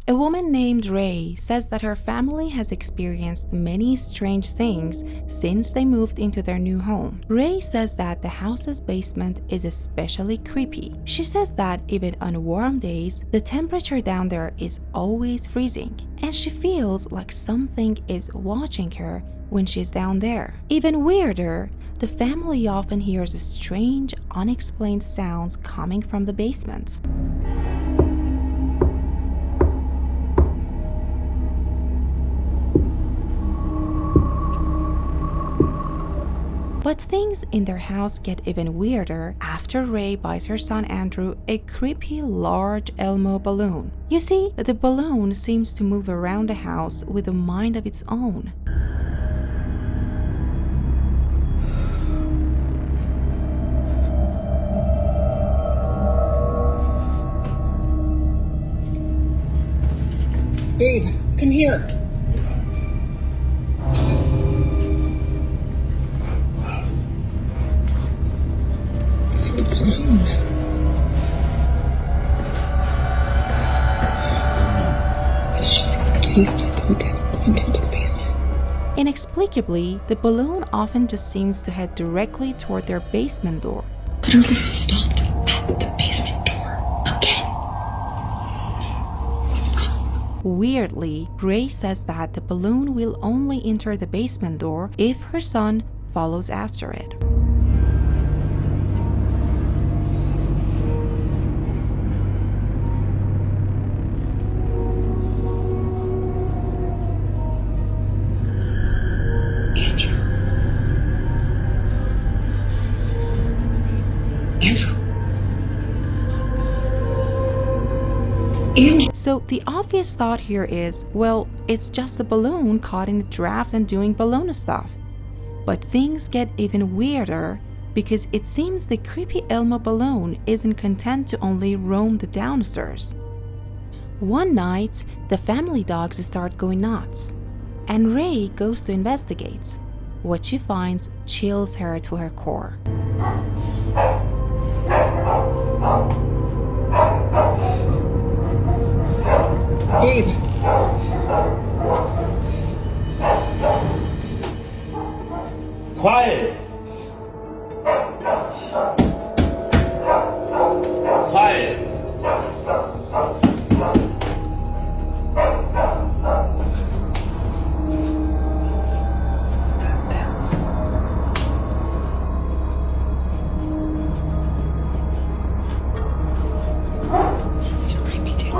A woman named Ray says that her family has experienced many strange things since they moved into their new home. Ray says that the house's basement is especially creepy. She says that even on warm days, the temperature down there is always freezing, and she feels like something is watching her when she's down there. Even weirder, the family often hears strange, unexplained sounds coming from the basement. But things in their house get even weirder after Ray buys her son Andrew a creepy large Elmo balloon. You see, the balloon seems to move around the house with a mind of its own. Babe, come here. It's the balloon. It's just like it keeps going down to the basement. Inexplicably, the balloon often just seems to head directly toward their basement door. Literally stopped at the basement door again. Weirdly, Ray says that the balloon will only enter the basement door if her son follows after it. So the obvious thought here is, well, it's just a balloon caught in a draft and doing balloon stuff. But things get even weirder because it seems the creepy Elmo balloon isn't content to only roam the downstairs. One night, the family dogs start going nuts, and Ray goes to investigate. What she finds chills her to her core. Gabe. Quiet. Quiet. It's creepy, dude.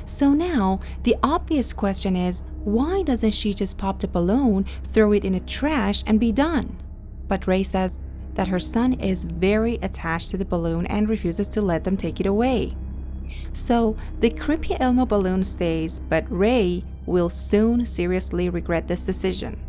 So now, the obvious question is, why doesn't she just pop the balloon, throw it in the trash, and be done? But Ray says that her son is very attached to the balloon and refuses to let them take it away. So the creepy Elmo balloon stays, but Ray will soon seriously regret this decision.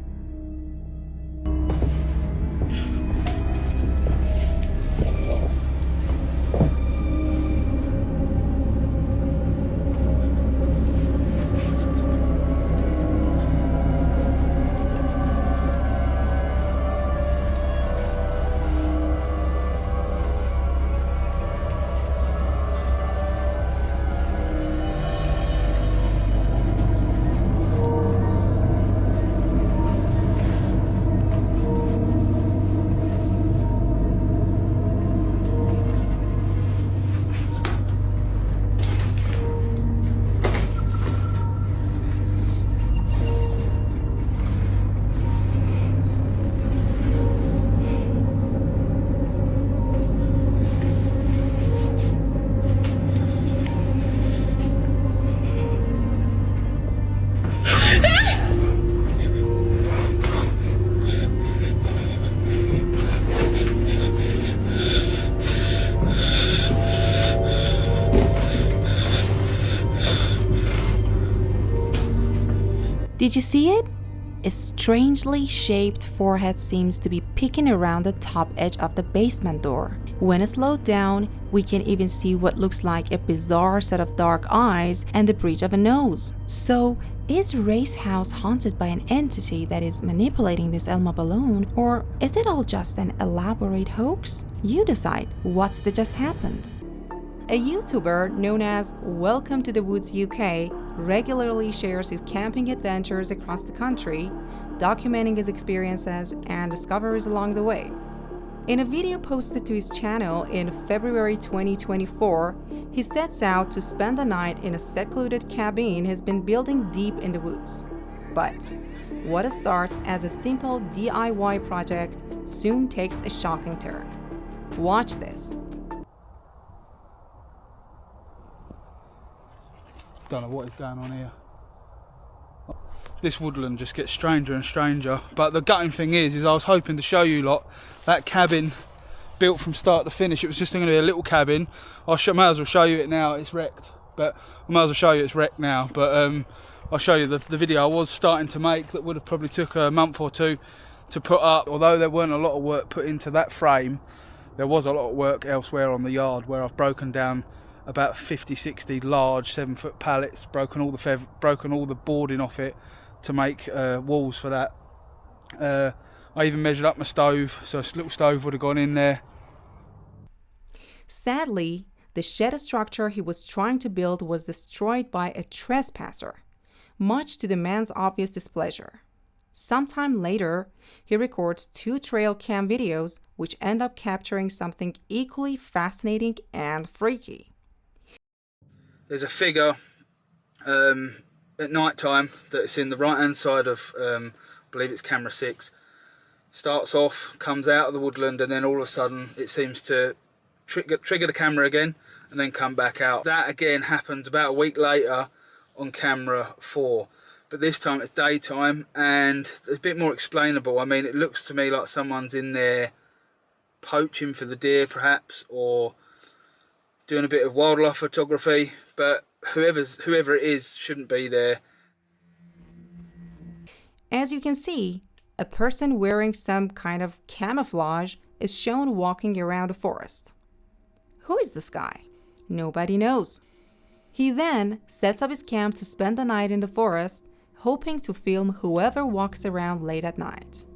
Did you see it? A strangely shaped forehead seems to be peeking around the top edge of the basement door. When slowed down, we can even see what looks like a bizarre set of dark eyes and the bridge of a nose. So, is Ray's house haunted by an entity that is manipulating this Elma balloon, or is it all just an elaborate hoax? You decide what's that just happened. A YouTuber known as Welcome to the Woods UK regularly shares his camping adventures across the country, documenting his experiences and discoveries along the way. In a video posted to his channel in February 2024, he sets out to spend the night in a secluded cabin he's been building deep in the woods. But what starts as a simple DIY project soon takes a shocking turn. Watch this. Don't know what is going on here. This woodland just gets stranger and stranger. But the gutting thing is I was hoping to show you lot that cabin built from start to finish. It was just going to be a little cabin. Might as well show you it now. It's wrecked, but I might as well show you it's wrecked now. But I'll show you the video I was starting to make that would have probably took a month or two to put up. Although there weren't a lot of work put into that frame, there was a lot of work elsewhere on the yard where I've broken down about 50-60 large 7-foot pallets, broken all the boarding off it to make walls for that. I even measured up my stove, so a little stove would have gone in there. Sadly, the shed structure he was trying to build was destroyed by a trespasser, much to the man's obvious displeasure. Sometime later, he records 2 trail cam videos which end up capturing something equally fascinating and freaky. There's a figure at night time that's in the right hand side of, I believe it's camera 6. Starts off, comes out of the woodland, and then all of a sudden it seems to trigger the camera again and then come back out. That again happened about a week later on camera 4. But this time it's daytime and it's a bit more explainable. I mean, it looks to me like someone's in there poaching for the deer perhaps, or doing a bit of wildlife photography, but whoever it is shouldn't be there. As you can see, a person wearing some kind of camouflage is shown walking around a forest. Who is this guy? Nobody knows. He then sets up his camp to spend the night in the forest, hoping to film whoever walks around late at night.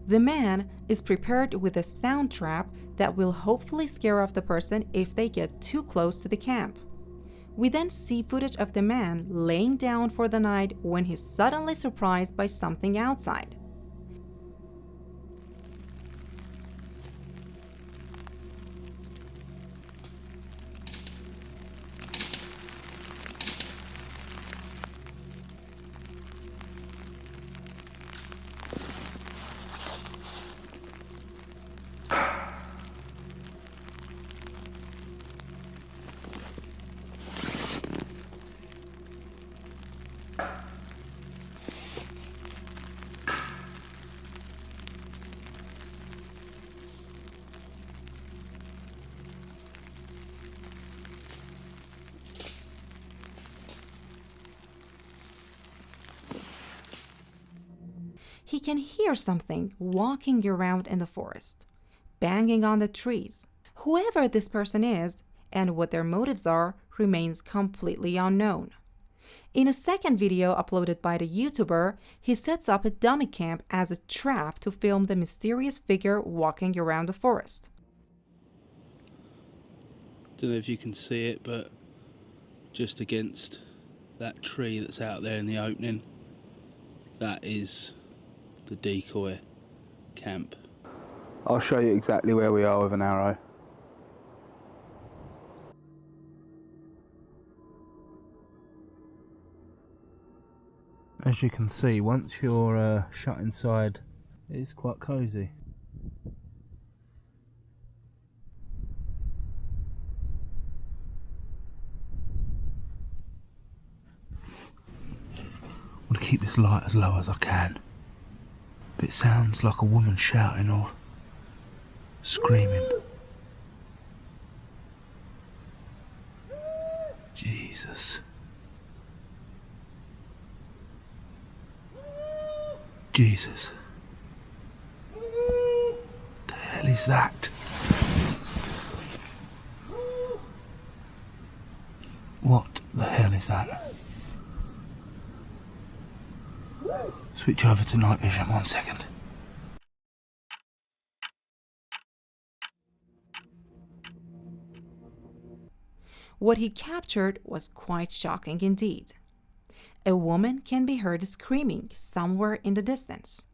The man is prepared with a sound trap that will hopefully scare off the person if they get too close to the camp. We then see footage of the man laying down for the night when he's suddenly surprised by something outside. He can hear something walking around in the forest, banging on the trees. Whoever this person is and what their motives are remains completely unknown. In a second video uploaded by the YouTuber, he sets up a dummy camp as a trap to film the mysterious figure walking around the forest. Don't know if you can see it, but just against that tree that's out there in the opening, that is the decoy camp. I'll show you exactly where we are with an arrow. As you can see, once you're shut inside, it's quite cosy. I want to keep this light as low as I can. But it sounds like a woman shouting or screaming. Jesus. Jesus. The hell is that? What the hell is that? Switch over to night vision 1 second. What he captured was quite shocking indeed. A woman can be heard screaming somewhere in the distance.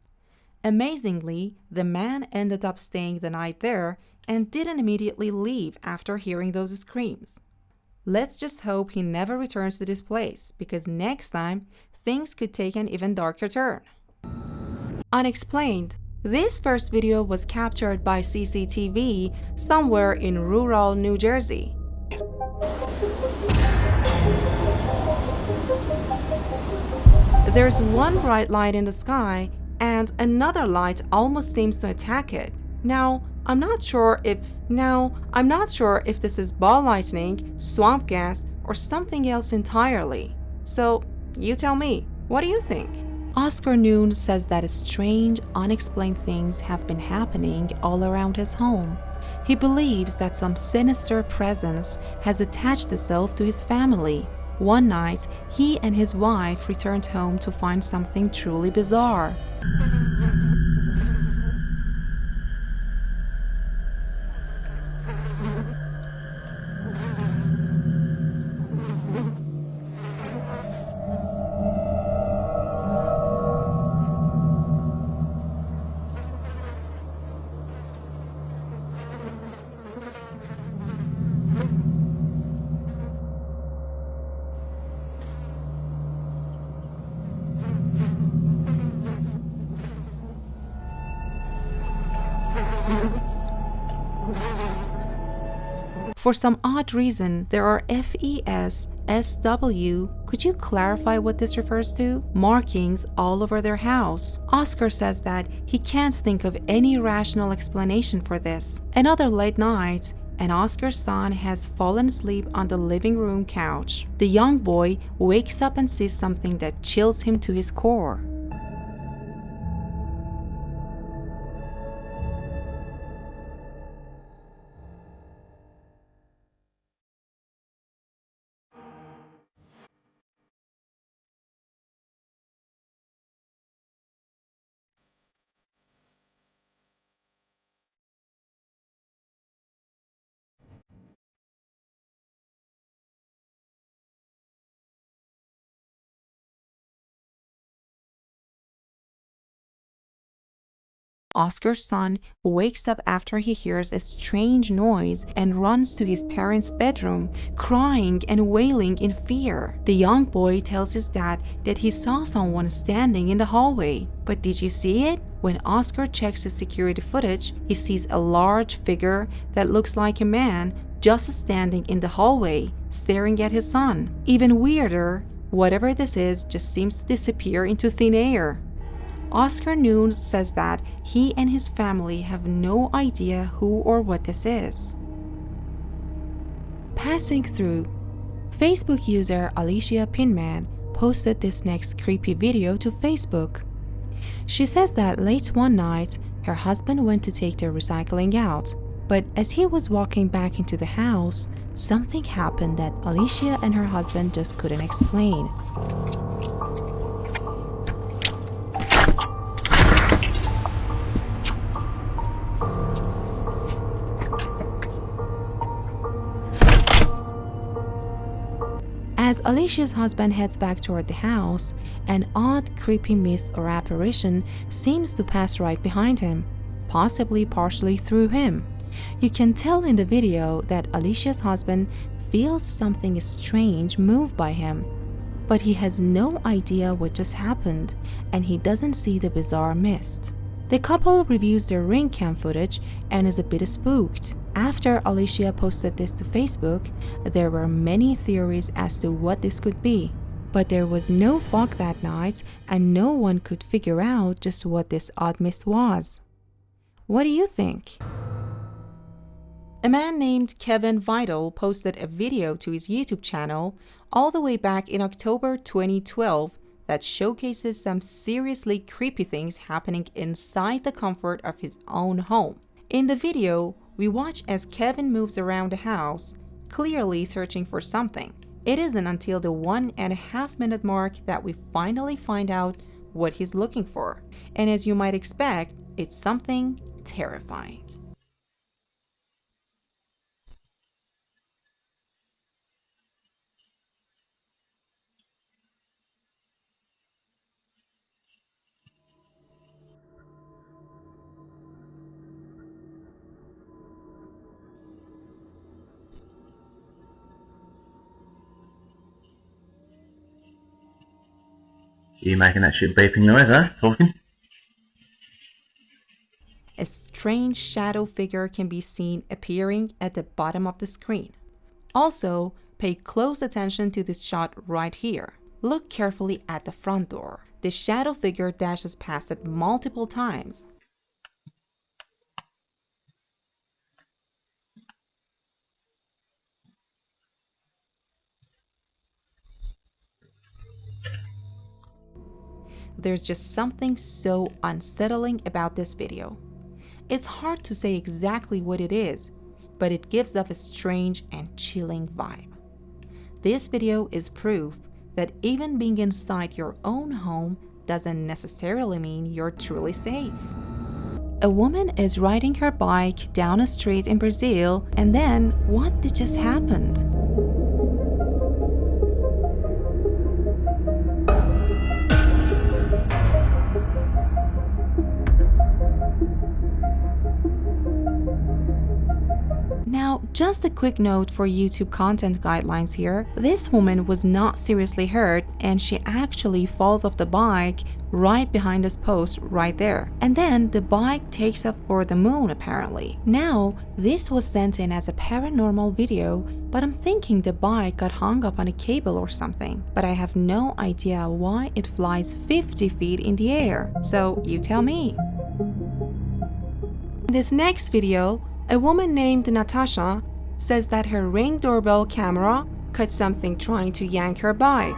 Amazingly, the man ended up staying the night there and didn't immediately leave after hearing those screams. Let's just hope he never returns to this place, because next time, things could take an even darker turn. Unexplained. This first video was captured by CCTV somewhere in rural New Jersey. There's one bright light in the sky, and another light almost seems to attack it. Now, I'm not sure if this is ball lightning, swamp gas, or something else entirely. So, you tell me, what do you think? Oscar Noon says that strange, unexplained things have been happening all around his home. He believes that some sinister presence has attached itself to his family. One night, he and his wife returned home to find something truly bizarre. For some odd reason, there are FES, SW, could you clarify what this refers to? Markings all over their house. Oscar says that he can't think of any rational explanation for this. Another late night, and Oscar's son has fallen asleep on the living room couch. The young boy wakes up and sees something that chills him to his core. Oscar's son wakes up after he hears a strange noise and runs to his parents' bedroom, crying and wailing in fear. The young boy tells his dad that he saw someone standing in the hallway. But did you see it? When Oscar checks his security footage, he sees a large figure that looks like a man just standing in the hallway, staring at his son. Even weirder, whatever this is just seems to disappear into thin air. Oscar Noon says that he and his family have no idea who or what this is. Passing through, Facebook user Alicia Pinman posted this next creepy video to Facebook. She says that late one night, her husband went to take the recycling out, but as he was walking back into the house, something happened that Alicia and her husband just couldn't explain. As Alicia's husband heads back toward the house, an odd, creepy mist or apparition seems to pass right behind him, possibly partially through him. You can tell in the video that Alicia's husband feels something strange move by him, but he has no idea what just happened, and he doesn't see the bizarre mist. The couple reviews their ring cam footage and is a bit spooked. After Alicia posted this to Facebook, there were many theories as to what this could be. But there was no fog that night, and no one could figure out just what this odd mist was. What do you think? A man named Kevin Vital posted a video to his YouTube channel all the way back in October 2012 that showcases some seriously creepy things happening inside the comfort of his own home. In the video, we watch as Kevin moves around the house, clearly searching for something. It isn't until the 1.5-minute mark that we finally find out what he's looking for. And as you might expect, it's something terrifying. You making that shit beeping noise, huh? Talking? A strange shadow figure can be seen appearing at the bottom of the screen. Also, pay close attention to this shot right here. Look carefully at the front door. The shadow figure dashes past it multiple times. There's just something so unsettling about this video. It's hard to say exactly what it is, but it gives off a strange and chilling vibe. This video is proof that even being inside your own home doesn't necessarily mean you're truly safe. A woman is riding her bike down a street in Brazil, and then what did just happen? Now, just a quick note for YouTube content guidelines here. This woman was not seriously hurt, and she actually falls off the bike right behind this post right there. And then the bike takes off for the moon apparently. Now, this was sent in as a paranormal video, but I'm thinking the bike got hung up on a cable or something. But I have no idea why it flies 50 feet in the air. So you tell me. In this next video, a woman named Natasha says that her Ring doorbell camera caught something trying to yank her bike.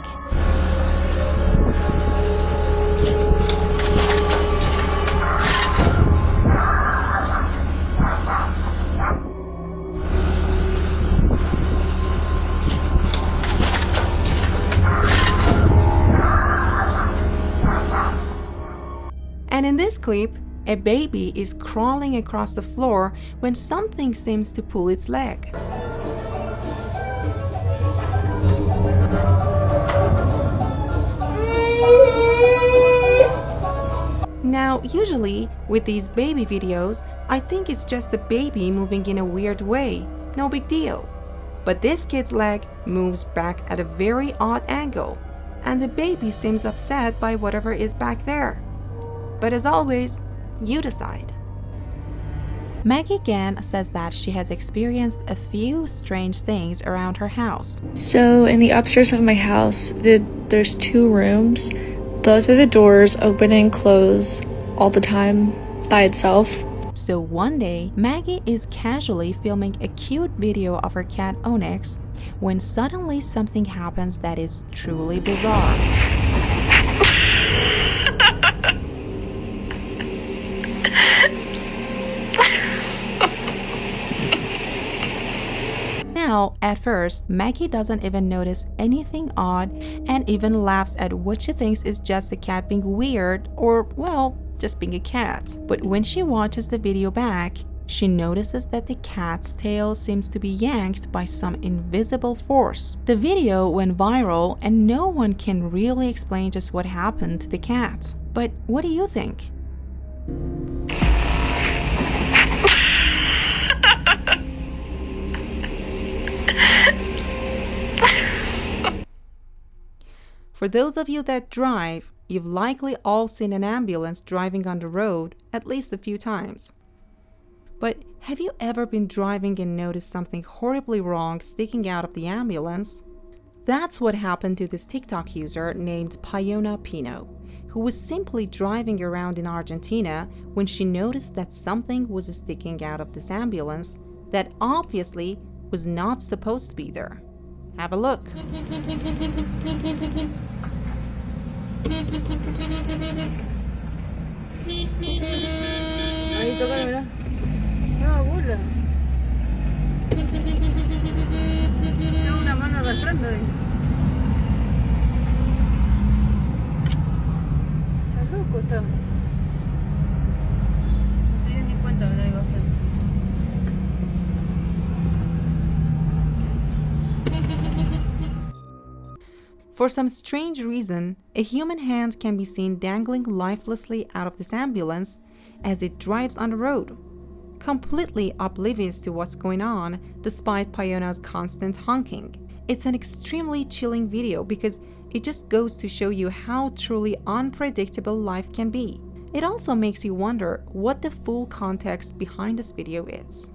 And in this clip, a baby is crawling across the floor when something seems to pull its leg. Now, usually with these baby videos, I think it's just the baby moving in a weird way, no big deal. But this kid's leg moves back at a very odd angle, and the baby seems upset by whatever is back there. But as always, you decide. Maggie Gann says that she has experienced a few strange things around her house. So in the upstairs of my house, there's 2 rooms. Both of the doors open and close all the time by itself. So one day, Maggie is casually filming a cute video of her cat Onyx when suddenly something happens that is truly bizarre. Now, at first, Maggie doesn't even notice anything odd and even laughs at what she thinks is just the cat being weird or, well, just being a cat. But when she watches the video back, she notices that the cat's tail seems to be yanked by some invisible force. The video went viral and no one can really explain just what happened to the cat. But what do you think? For those of you that drive, you've likely all seen an ambulance driving on the road at least a few times. But have you ever been driving and noticed something horribly wrong sticking out of the ambulance? That's what happened to this TikTok user named Payona Pino, who was simply driving around in Argentina when she noticed that something was sticking out of this ambulance that obviously was not supposed to be there. Have a look. Ahí toca, mira. No, burla. Tengo una mano arrastrando ahí. Está loco, está. No se dio ni cuenta que no iba a hacer. For some strange reason, a human hand can be seen dangling lifelessly out of this ambulance as it drives on the road, completely oblivious to what's going on despite Payona's constant honking. It's an extremely chilling video because it just goes to show you how truly unpredictable life can be. It also makes you wonder what the full context behind this video is.